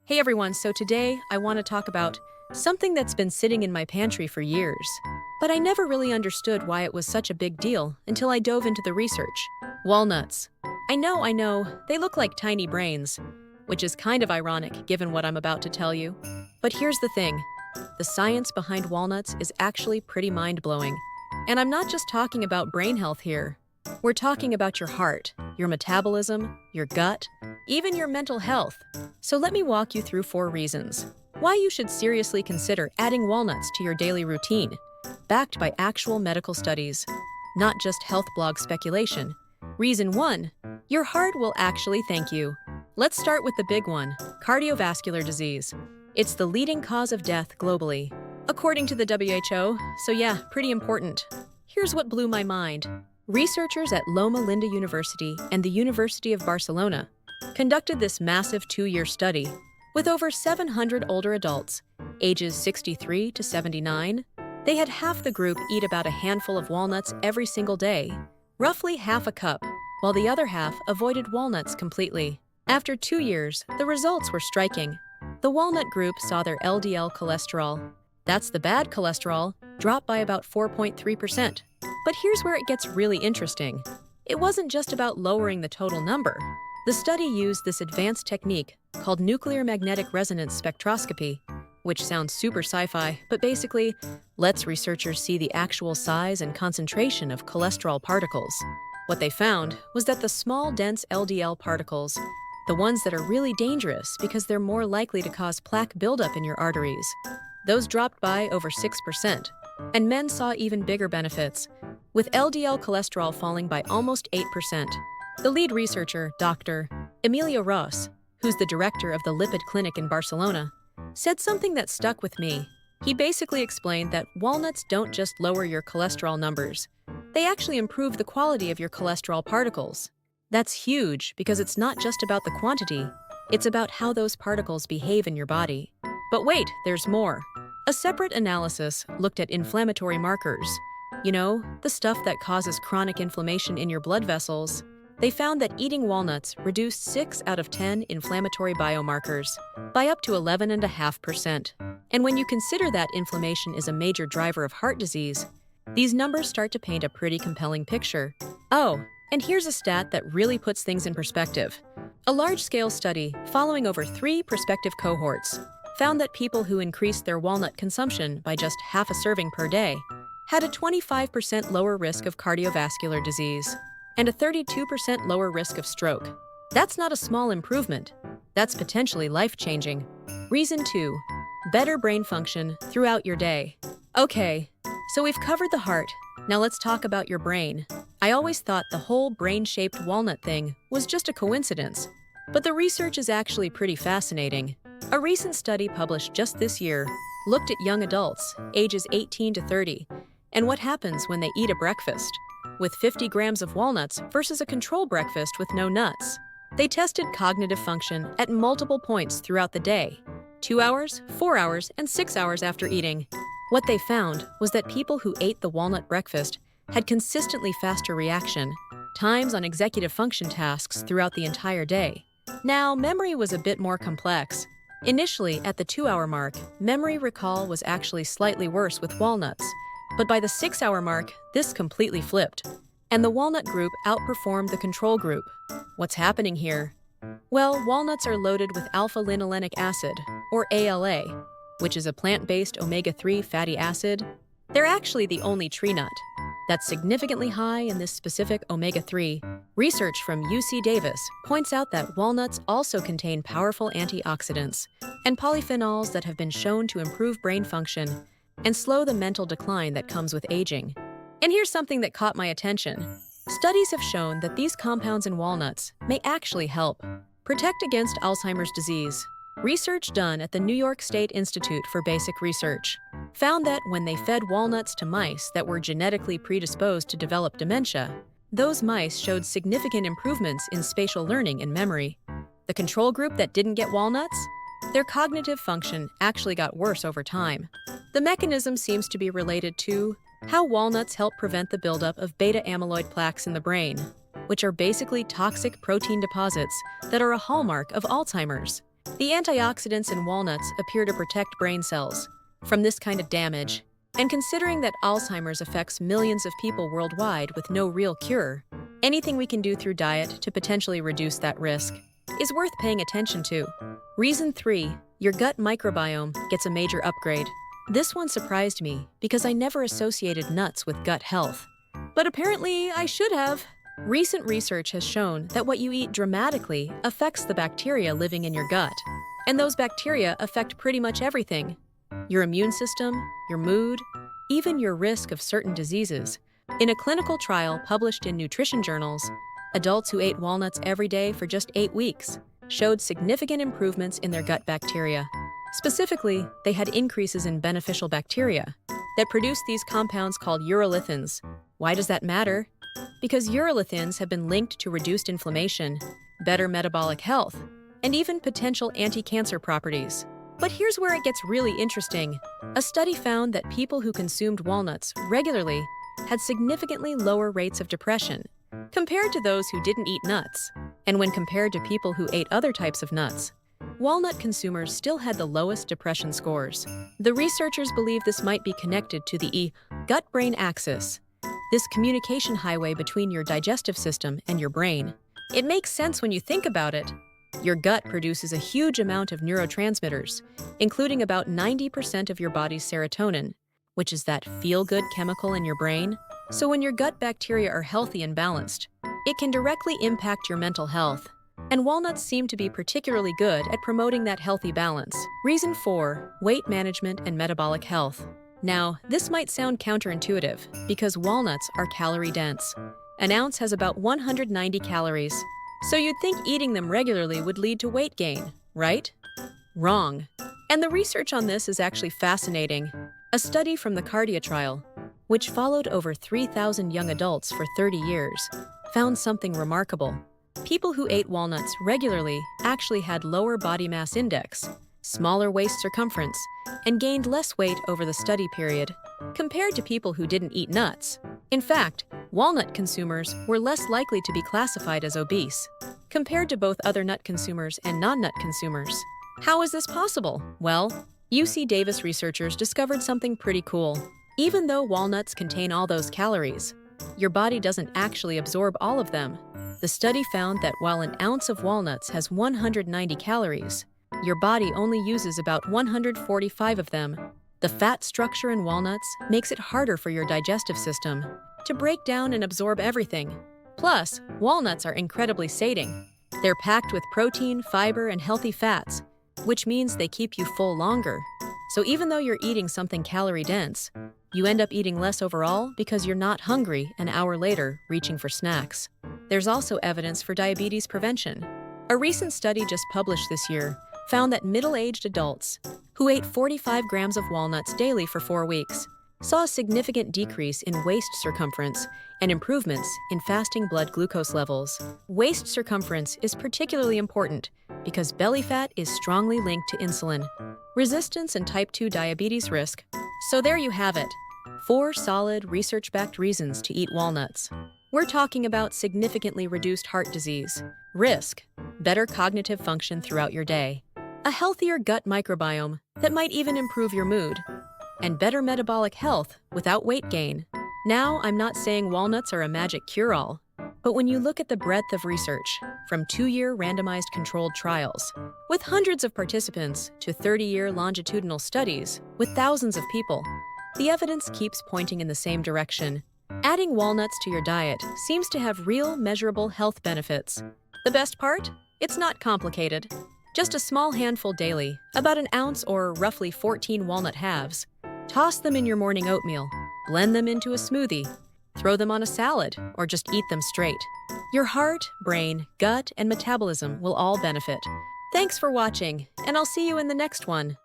Hey everyone, so today I want to talk about something that's been sitting in my pantry for years, but I never really understood why it was such a big deal until I dove into the research. Walnuts. I know, they look like tiny brains, which is kind of ironic given what I'm about to tell you. But here's the thing, the science behind walnuts is actually pretty mind-blowing. And I'm not just talking about brain health here. We're talking about your heart, your metabolism, your gut, even your mental health. So let me walk you through 4 reasons why you should seriously consider adding walnuts to your daily routine, backed by actual medical studies, not just health blog speculation. Reason 1, your heart will actually thank you. Let's start with the big one, cardiovascular disease. It's the leading cause of death globally, according to the WHO, so yeah, pretty important. Here's what blew my mind. Researchers at Loma Linda University and the University of Barcelona conducted this massive 2-year study with over 700 older adults, ages 63 to 79. They had half the group eat about a handful of walnuts every single day, roughly half a cup, while the other half avoided walnuts completely. After 2 years, the results were striking. The walnut group saw their LDL cholesterol, that's the bad cholesterol, drop by about 4.3%. But here's where it gets really interesting. It wasn't just about lowering the total number. The study used this advanced technique called nuclear magnetic resonance spectroscopy, which sounds super sci-fi, but basically lets researchers see the actual size and concentration of cholesterol particles. What they found was that the small, dense LDL particles, the ones that are really dangerous because they're more likely to cause plaque buildup in your arteries, those dropped by over 6%. And men saw even bigger benefits, with LDL cholesterol falling by almost 8%. The lead researcher, Dr. Emilio Ross, who's the director of the Lipid Clinic in Barcelona, said something that stuck with me. He basically explained that walnuts don't just lower your cholesterol numbers, they actually improve the quality of your cholesterol particles. That's huge because it's not just about the quantity, it's about how those particles behave in your body. But wait, there's more. A separate analysis looked at inflammatory markers. You know, the stuff that causes chronic inflammation in your blood vessels. They found that eating walnuts reduced 6 out of 10 inflammatory biomarkers by up to 11.5%. And when you consider that inflammation is a major driver of heart disease, these numbers start to paint a pretty compelling picture. Oh, and here's a stat that really puts things in perspective. A large-scale study following over 3 prospective cohorts found that people who increased their walnut consumption by just half a serving per day had a 25% lower risk of cardiovascular disease and a 32% lower risk of stroke. That's not a small improvement. That's potentially life-changing. Reason 2, better brain function throughout your day. Okay, so we've covered the heart. Now let's talk about your brain. I always thought the whole brain-shaped walnut thing was just a coincidence, but the research is actually pretty fascinating. A recent study published just this year looked at young adults, ages 18 to 30, and what happens when they eat a breakfast with 50 grams of walnuts versus a control breakfast with no nuts. They tested cognitive function at multiple points throughout the day, 2 hours, 4 hours, and 6 hours after eating. What they found was that people who ate the walnut breakfast had consistently faster reaction times on executive function tasks throughout the entire day. Now, memory was a bit more complex. Initially, at the 2-hour mark, memory recall was actually slightly worse with walnuts, but by the 6-hour mark, this completely flipped, and the walnut group outperformed the control group. What's happening here? Well, walnuts are loaded with alpha-linolenic acid, or ALA, which is a plant-based omega-3 fatty acid. They're actually the only tree nut that's significantly high in this specific omega-3. Research from UC Davis points out that walnuts also contain powerful antioxidants and polyphenols that have been shown to improve brain function and slow the mental decline that comes with aging. And here's something that caught my attention. Studies have shown that these compounds in walnuts may actually help protect against Alzheimer's disease. Research done at the New York State Institute for Basic Research found that when they fed walnuts to mice that were genetically predisposed to develop dementia, those mice showed significant improvements in spatial learning and memory. The control group that didn't get walnuts, their cognitive function actually got worse over time. The mechanism seems to be related to how walnuts help prevent the buildup of beta-amyloid plaques in the brain, which are basically toxic protein deposits that are a hallmark of Alzheimer's. The antioxidants in walnuts appear to protect brain cells from this kind of damage. And considering that Alzheimer's affects millions of people worldwide with no real cure, anything we can do through diet to potentially reduce that risk is worth paying attention to. Reason 3, your gut microbiome gets a major upgrade. This one surprised me because I never associated nuts with gut health. But apparently I should have. Recent research has shown that what you eat dramatically affects the bacteria living in your gut. And those bacteria affect pretty much everything. Your immune system, your mood, even your risk of certain diseases. In a clinical trial published in nutrition journals, adults who ate walnuts every day for just 8 weeks showed significant improvements in their gut bacteria. Specifically, they had increases in beneficial bacteria that produce these compounds called urolithins. Why does that matter? Because urolithins have been linked to reduced inflammation, better metabolic health, and even potential anti-cancer properties. But here's where it gets really interesting. A study found that people who consumed walnuts regularly had significantly lower rates of depression compared to those who didn't eat nuts. And when compared to people who ate other types of nuts, walnut consumers still had the lowest depression scores. The researchers believe this might be connected to the gut-brain axis, this communication highway between your digestive system and your brain. It makes sense when you think about it. Your gut produces a huge amount of neurotransmitters, including about 90% of your body's serotonin, which is that feel-good chemical in your brain. So when your gut bacteria are healthy and balanced, it can directly impact your mental health. And walnuts seem to be particularly good at promoting that healthy balance. Reason 4, weight management and metabolic health. Now, this might sound counterintuitive because walnuts are calorie-dense. An ounce has about 190 calories. So you'd think eating them regularly would lead to weight gain, right? Wrong. And the research on this is actually fascinating. A study from the Cardia trial, which followed over 3,000 young adults for 30 years, found something remarkable. People who ate walnuts regularly actually had lower body mass index, smaller waist circumference, and gained less weight over the study period, compared to people who didn't eat nuts. In fact, walnut consumers were less likely to be classified as obese, compared to both other nut consumers and non-nut consumers. How is this possible? Well, UC Davis researchers discovered something pretty cool. Even though walnuts contain all those calories, your body doesn't actually absorb all of them. The study found that while an ounce of walnuts has 190 calories, your body only uses about 145 of them. The fat structure in walnuts makes it harder for your digestive system to break down and absorb everything. Plus, walnuts are incredibly sating. They're packed with protein, fiber, and healthy fats, which means they keep you full longer. So even though you're eating something calorie-dense, you end up eating less overall because you're not hungry an hour later reaching for snacks. There's also evidence for diabetes prevention. A recent study just published this year found that middle-aged adults who ate 45 grams of walnuts daily for 4 weeks saw a significant decrease in waist circumference and improvements in fasting blood glucose levels. Waist circumference is particularly important because belly fat is strongly linked to insulin resistance and type 2 diabetes risk. So there you have it, 4 solid research-backed reasons to eat walnuts. We're talking about significantly reduced heart disease risk, better cognitive function throughout your day, a healthier gut microbiome that might even improve your mood, and better metabolic health without weight gain. Now, I'm not saying walnuts are a magic cure-all, but when you look at the breadth of research, from 2-year randomized controlled trials with hundreds of participants to 30-year longitudinal studies with thousands of people, the evidence keeps pointing in the same direction. Adding walnuts to your diet seems to have real, measurable health benefits. The best part? It's not complicated. Just a small handful daily, about an ounce or roughly 14 walnut halves. Toss them in your morning oatmeal, blend them into a smoothie, throw them on a salad, or just eat them straight. Your heart, brain, gut, and metabolism will all benefit. Thanks for watching, and I'll see you in the next one.